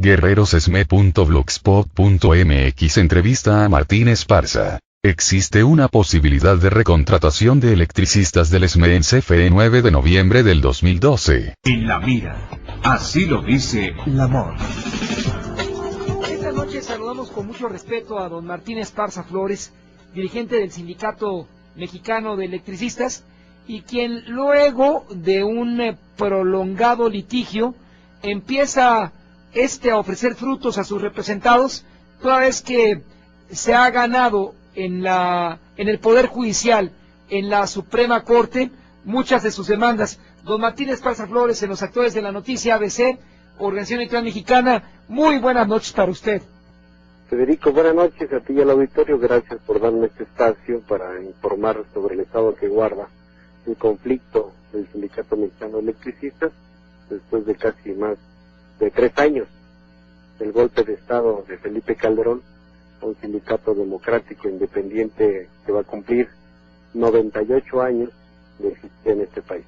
guerrerosesme.blogspot.mx. Entrevista a Martín Esparza. ¿Existe una posibilidad de recontratación de electricistas del ESME en CFE? 9 de noviembre del 2012. En la mira, así lo dice Lamont. Esta noche saludamos con mucho respeto a don Martín Esparza Flores, dirigente del Sindicato Mexicano de Electricistas, y quien luego de un prolongado litigio empieza a ofrecer frutos a sus representados, toda vez que se ha ganado en el Poder Judicial, en la Suprema Corte, muchas de sus demandas. Don Martín Esparza Flores, en los Actores de la Noticia, ABC, Organización Electoral Mexicana, muy buenas noches para usted. Federico, buenas noches a ti y al auditorio. Gracias por darme este espacio para informar sobre el estado que guarda el conflicto del Sindicato Mexicano de Electricistas después de casi más de 3 años del golpe de estado de Felipe Calderón, un sindicato democrático independiente que va a cumplir 98 años de existir en este país.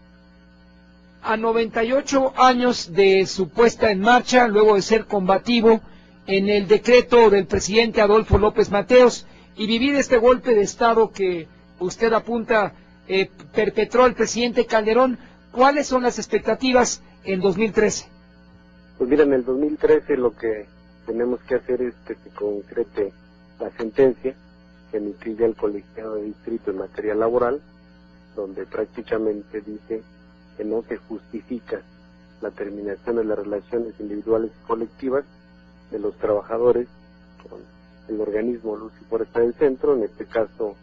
A 98 años de su puesta en marcha, luego de ser combativo en el decreto del presidente Adolfo López Mateos y vivir este golpe de estado que usted apunta perpetró el presidente Calderón, ¿cuáles son las expectativas en 2013? Pues mira, en el 2013 lo que tenemos que hacer es que se concrete la sentencia que emitió ya el colegiado de distrito en materia laboral, donde prácticamente dice que no se justifica la terminación de las relaciones individuales y colectivas de los trabajadores con el organismo Luz y Fuerza del Centro. En este caso,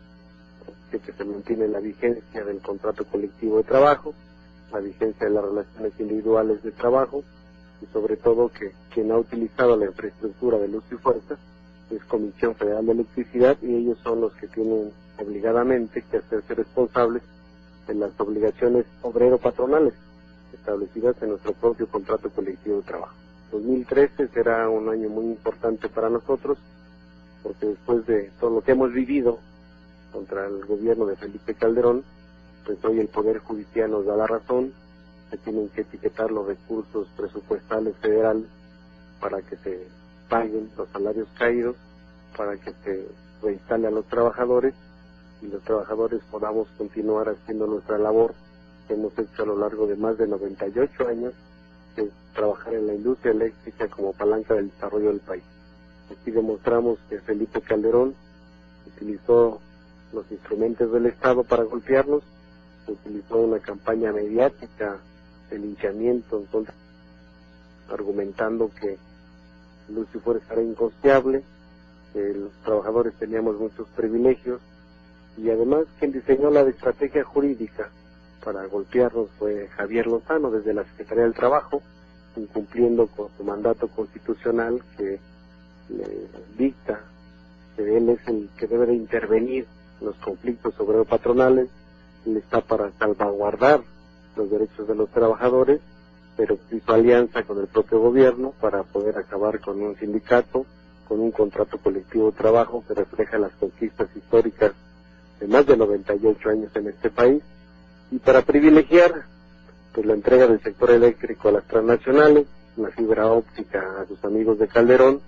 que se mantiene la vigencia del contrato colectivo de trabajo, la vigencia de las relaciones individuales de trabajo, y sobre todo que quien ha utilizado la infraestructura de Luz y Fuerza es Comisión Federal de Electricidad, y ellos son los que tienen obligadamente que hacerse responsables de las obligaciones obrero-patronales establecidas en nuestro propio contrato colectivo de trabajo. 2013 será un año muy importante para nosotros, porque después de todo lo que hemos vivido contra el gobierno de Felipe Calderón, pues hoy el Poder Judicial nos da la razón. Se tienen que etiquetar los recursos presupuestales federales para que se paguen los salarios caídos, para que se reinstale a los trabajadores y los trabajadores podamos continuar haciendo nuestra labor que hemos hecho a lo largo de más de 98 años, que es trabajar en la industria eléctrica como palanca del desarrollo del país. Aquí demostramos que Felipe Calderón utilizó los instrumentos del Estado para golpearnos, utilizó una campaña mediática de linchamiento en contra, argumentando que Luz y Fuerza era incosteable, que los trabajadores teníamos muchos privilegios, y además quien diseñó la estrategia jurídica para golpearnos fue Javier Lozano desde la Secretaría del Trabajo, incumpliendo con su mandato constitucional que le dicta que él es el que debe de intervenir en los conflictos obrero-patronales. Él está para salvaguardar los derechos de los trabajadores, pero hizo alianza con el propio gobierno para poder acabar con un sindicato, con un contrato colectivo de trabajo que refleja las conquistas históricas de más de 98 años en este país, y para privilegiar pues la entrega del sector eléctrico a las transnacionales, la fibra óptica a sus amigos de Calderón,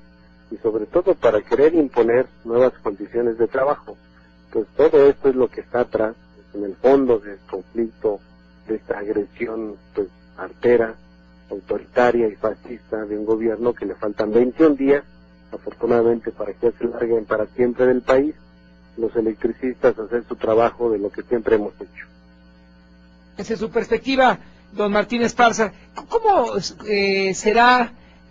y sobre todo para querer imponer nuevas condiciones de trabajo. Pues todo esto es lo que está atrás, en el fondo del conflicto, de esta agresión pues artera, autoritaria y fascista de un gobierno que le faltan 21 días, afortunadamente, para que se larguen para siempre del país, los electricistas hacer su trabajo de lo que siempre hemos hecho. Desde su perspectiva, don Martín Esparza, ¿cómo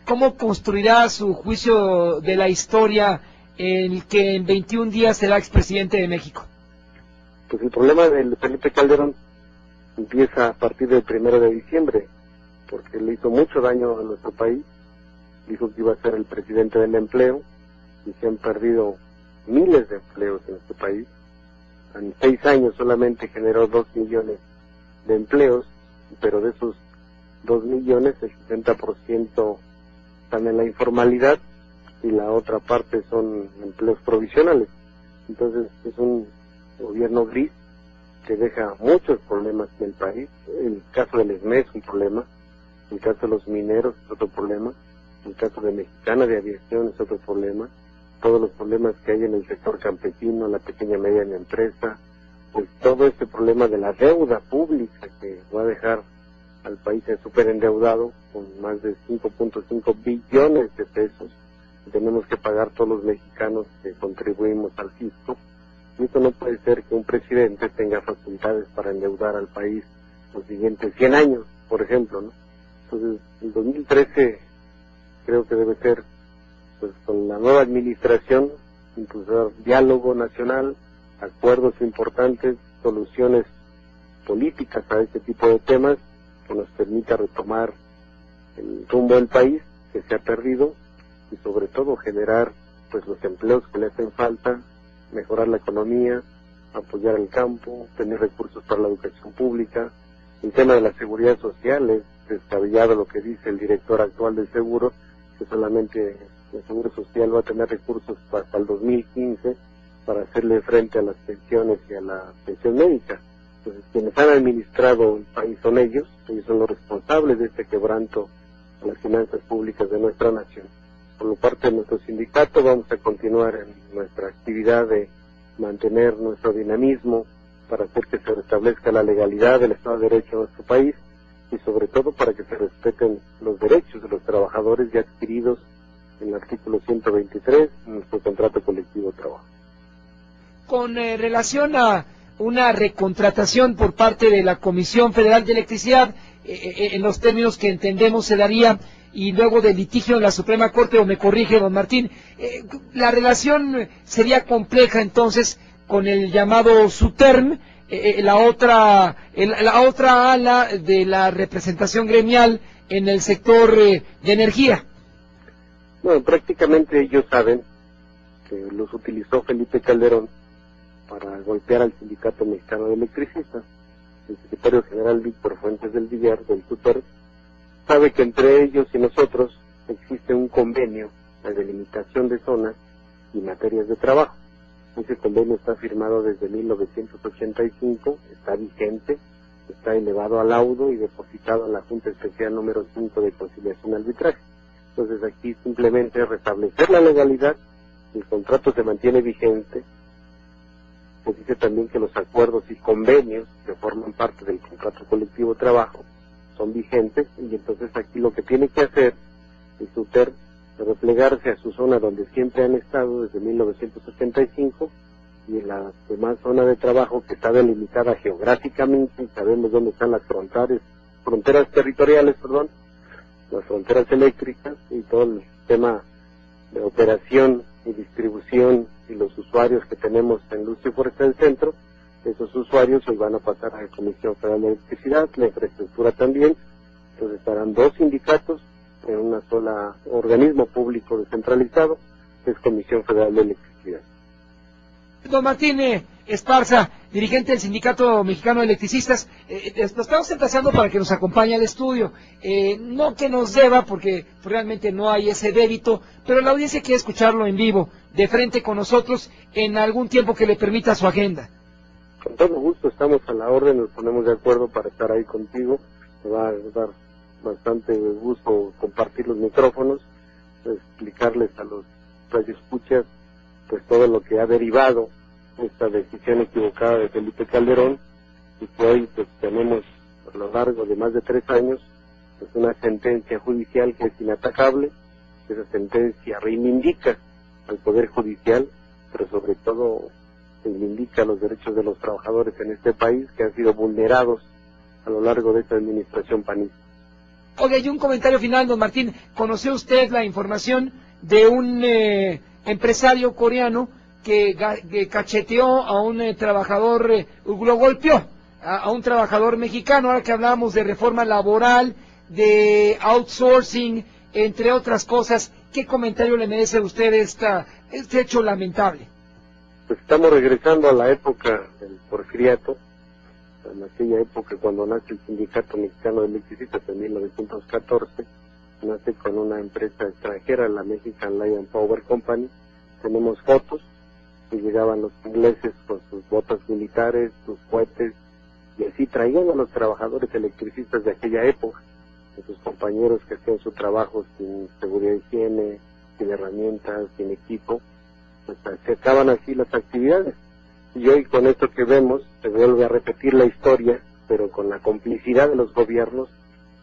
cómo construirá su juicio de la historia en el que en 21 días será expresidente de México? Pues el problema de Felipe Calderón empieza a partir del 1 de diciembre, porque le hizo mucho daño a nuestro país. Dijo que iba a ser el presidente del empleo, y se han perdido miles de empleos en este país. En 6 años solamente generó 2 millones de empleos, pero de esos 2 millones, el 60% están en la informalidad y la otra parte son empleos provisionales. Entonces es un gobierno gris que deja muchos problemas en el país. El caso del ESME es un problema, el caso de los mineros es otro problema, el caso de Mexicana de Aviación es otro problema, todos los problemas que hay en el sector campesino, la pequeña y mediana empresa, pues todo este problema de la deuda pública que va a dejar al país súper endeudado con más de 5.5 billones de pesos que tenemos que pagar todos los mexicanos que contribuimos al fisco. Y eso no puede ser que un presidente tenga facultades para endeudar al país los siguientes 100 años, por ejemplo, ¿no? Entonces, el 2013 creo que debe ser, pues con la nueva administración, impulsar diálogo nacional, acuerdos importantes, soluciones políticas a este tipo de temas que nos permita retomar el rumbo del país que se ha perdido y sobre todo generar pues los empleos que le hacen falta, mejorar la economía, apoyar el campo, tener recursos para la educación pública. El tema de la seguridad social es descabellado lo que dice el director actual del seguro, que solamente el seguro social va a tener recursos hasta el 2015 para hacerle frente a las pensiones y a la pensión médica. Entonces, quienes han administrado el país son ellos son los responsables de este quebranto a las finanzas públicas de nuestra nación. Por lo parte de nuestro sindicato vamos a continuar en nuestra actividad de mantener nuestro dinamismo para hacer que se restablezca la legalidad del Estado de Derecho en nuestro país y sobre todo para que se respeten los derechos de los trabajadores ya adquiridos en el artículo 123 en nuestro contrato colectivo de trabajo. Con relación a una recontratación por parte de la Comisión Federal de Electricidad, en los términos que entendemos se daría, y luego del litigio en la Suprema Corte, o me corrige don Martín, la relación sería compleja entonces con el llamado SUTERM, la otra ala de la representación gremial en el sector de energía. Bueno, prácticamente ellos saben que los utilizó Felipe Calderón para golpear al Sindicato Mexicano de Electricistas. El secretario general Víctor Fuentes del Villar, del SUTERM, sabe que entre ellos y nosotros existe un convenio de delimitación de zonas y materias de trabajo. Ese convenio está firmado desde 1985, está vigente, está elevado a laudo y depositado en la Junta Especial número 5 de Conciliación y Arbitraje. Entonces aquí simplemente restablecer la legalidad, el contrato se mantiene vigente. Se dice también que los acuerdos y convenios que forman parte del contrato colectivo de trabajo son vigentes, y entonces aquí lo que tiene que hacer el SUTERM es replegarse a su zona donde siempre han estado desde 1975 y en la demás zona de trabajo que está delimitada geográficamente, sabemos dónde están las fronteras territoriales, las fronteras eléctricas y todo el sistema de operación y distribución y los usuarios que tenemos en Luz y Fuerza del Centro. Esos usuarios hoy van a pasar a la Comisión Federal de Electricidad, la infraestructura también. Entonces estarán dos sindicatos en una sola organismo público descentralizado, que es Comisión Federal de Electricidad. Don Martín Esparza, dirigente del Sindicato Mexicano de Electricistas, nos estamos emplazando para que nos acompañe al estudio. No que nos deba, porque realmente no hay ese débito, pero la audiencia quiere escucharlo en vivo, de frente con nosotros, en algún tiempo que le permita su agenda. Con todo gusto, estamos a la orden, nos ponemos de acuerdo para estar ahí contigo. Me va a dar bastante gusto compartir los micrófonos, explicarles a los radioescuchas pues todo lo que ha derivado esta decisión equivocada de Felipe Calderón, y que hoy pues tenemos a lo largo de más de 3 años pues una sentencia judicial que es inatacable. Esa sentencia reivindica al Poder Judicial, pero sobre todo reivindica los derechos de los trabajadores en este país que han sido vulnerados a lo largo de esta administración panista. Oiga, y un comentario final, don Martín. ¿Conoció usted la información de un empresario coreano que cacheteó a un trabajador, lo golpeó a un trabajador mexicano? Ahora que hablamos de reforma laboral, de outsourcing, entre otras cosas, ¿qué comentario le merece a usted este hecho lamentable? Pues estamos regresando a la época del porfiriato, en aquella época cuando nace el Sindicato Mexicano de Electricistas en 1914, nace con una empresa extranjera, la Mexican Lion Power Company. Tenemos fotos que llegaban los ingleses con sus botas militares, sus cohetes, y así traían a los trabajadores electricistas de aquella época. de sus compañeros que hacían su trabajo sin seguridad de higiene, sin herramientas, sin equipo, pues se acaban así las actividades. Y hoy con esto que vemos se vuelve a repetir la historia, pero con la complicidad de los gobiernos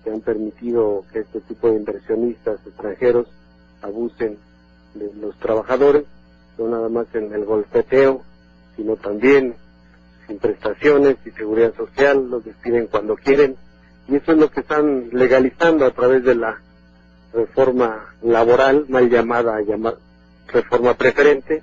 que han permitido que este tipo de inversionistas extranjeros abusen de los trabajadores, no nada más en el golpeteo, sino también sin prestaciones y seguridad social, los despiden cuando quieren, y eso es lo que están legalizando a través de la reforma laboral, mal llamada reforma preferente,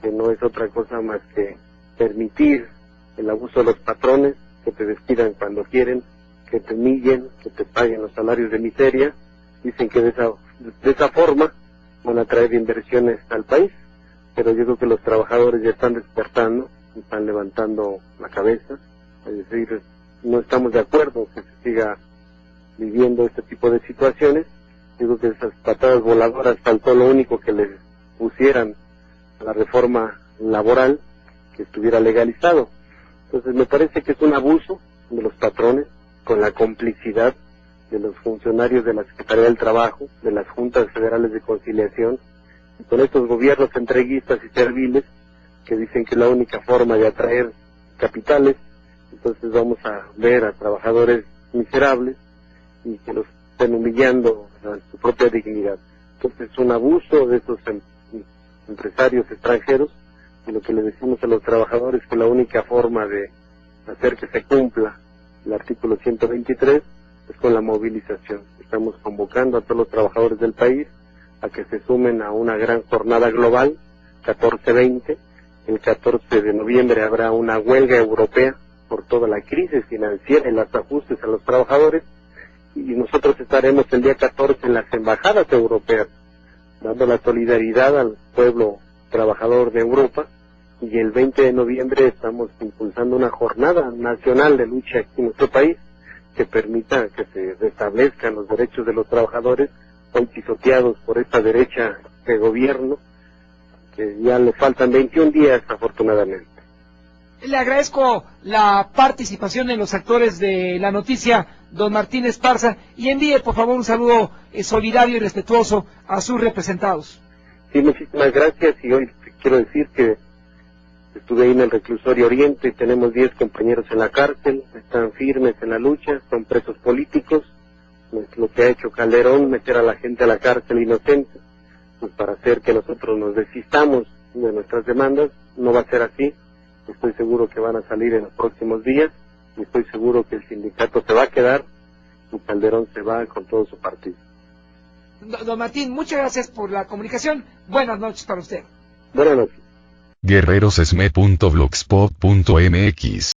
que no es otra cosa más que permitir el abuso de los patrones, que te despidan cuando quieren, que te humillen, que te paguen los salarios de miseria. Dicen que de esa forma van a traer inversiones al país, pero yo creo que los trabajadores ya están despertando, están levantando la cabeza, es decir, no estamos de acuerdo que se siga viviendo este tipo de situaciones. Yo creo que esas patadas voladoras faltó lo único que les pusieran a la reforma laboral, que estuviera legalizado. Entonces me parece que es un abuso de los patrones, con la complicidad de los funcionarios de la Secretaría del Trabajo, de las juntas federales de conciliación, y con estos gobiernos entreguistas y serviles que dicen que es la única forma de atraer capitales. Entonces vamos a ver a trabajadores miserables y que los estén humillando a su propia dignidad. Entonces es un abuso de estos empresarios extranjeros, y lo que le decimos a los trabajadores que la única forma de hacer que se cumpla el artículo 123 es con la movilización. Estamos convocando a todos los trabajadores del país a que se sumen a una gran jornada global, 14-20. El 14 de noviembre habrá una huelga europea por toda la crisis financiera y los ajustes a los trabajadores, y nosotros estaremos el día 14 en las embajadas europeas, dando la solidaridad al pueblo trabajador de Europa, y el 20 de noviembre estamos impulsando una jornada nacional de lucha aquí en nuestro país que permita que se restablezcan los derechos de los trabajadores, hoy pisoteados por esta derecha de gobierno, que ya le faltan 21 días afortunadamente. Le agradezco la participación de los actores de la noticia, don Martín Esparza, y envíe por favor un saludo solidario y respetuoso a sus representados. Sí, muchísimas gracias, y hoy quiero decir que estuve ahí en el reclusorio Oriente y tenemos 10 compañeros en la cárcel, están firmes en la lucha, son presos políticos. Lo que ha hecho Calderón, meter a la gente a la cárcel inocente, pues para hacer que nosotros nos desistamos de nuestras demandas, no va a ser así. Estoy seguro que van a salir en los próximos días, y estoy seguro que el sindicato se va a quedar y Calderón se va con todo su partido. Don Martín, muchas gracias por la comunicación. Buenas noches para usted. Buenas noches. guerrerosesme.blogspot.mx